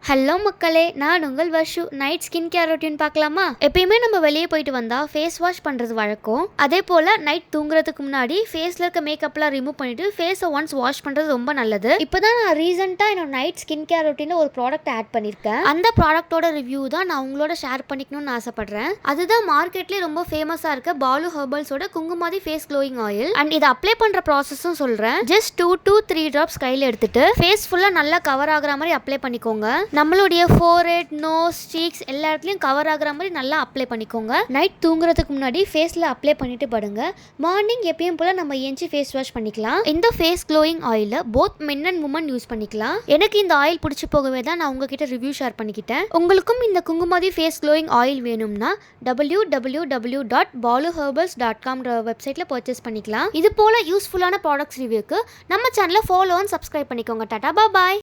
Hello மக்களே, நான் உங்கள் Varshu. Night skin care routine பார்க்கலாமா? எப்பயுமே நம்ம வெளியே போயிட்டு வந்தா ஃபேஸ் வாஷ் பண்றது வழக்கம். அதே போல நைட் தூங்குறதுக்கு முன்னாடி ஃபேஸ்ல இருக்க மேக்கப்லாம் ரிமூவ் பண்ணிட்டு ஃபேஸை ஒன்ஸ் வாஷ் பண்றது ரொம்ப நல்லது. இப்போதான் நான் ரீசெண்டா என்னோட நைட் ஸ்கின் கேர் ரொட்டீன்ல ஒரு ப்ராடக்ட் ஆட் பண்ணிருக்கேன். அந்த ப்ராடக்ட்டோட ரிவ்யூ தான் நான் உங்களோட ஷேர் பண்ணிக்கணும்னு ஆசைப்படுறேன். அதுதான் மார்க்கெட்லயே ரொம்ப ஃபேமஸா இருக்க பாலு ஹெர்பல்ஸோட Kumkumadi face glowing oil. And இதை அப்ளை பண்ற ப்ராசஸும் சொல்றேன். ஜஸ்ட் 2 to 3 drops கையில எடுத்துட்டு ஃபேஸ் ஃபுல்லா நல்லா கவர் ஆகுற மாதிரி அப்ளை பண்ணிக்கோங்க. நம்மளுடைய ஃபோர்ஹெட், நோஸ், சீக்ஸ் எல்லா இடத்துலையும் கவர் ஆகுற மாதிரி நல்லா அப்ளை பண்ணிக்கோங்க. நைட் தூங்குறதுக்கு முன்னாடி ஃபேஸில் அப்ளை பண்ணிட்டு படுங்க. மார்னிங் எப்பயும் போல நம்ம எஞ்சி ஃபேஸ் வாஷ் பண்ணிக்கலாம். இந்த ஃபேஸ் க்ளோயிங் ஆயில both men and women use பண்ணிக்கலாம். எனக்கு இந்த ஆயில் பிடிச்சி போகவே தான் நான் உங்ககிட்ட ரிவ்யூ ஷேர் பண்ணிக்கிட்டேன். உங்களுக்கும் இந்த குங்குமாதி ஃபேஸ் க்ளோயிங் ஆயில் வேணும்னா www.baluherbals.com வெப்சைட்ல பர்ச்சேஸ் பண்ணிக்கலாம். இது போல யூஸ்ஃபுல்லான ப்ராடக்ட்ஸ் ரிவ்யூக்கு நம்ம சேனலை ஃபாலோ அண்ட் சப்ஸ்கிரைப் பண்ணிக்கோங்க. டாடா, பாய்.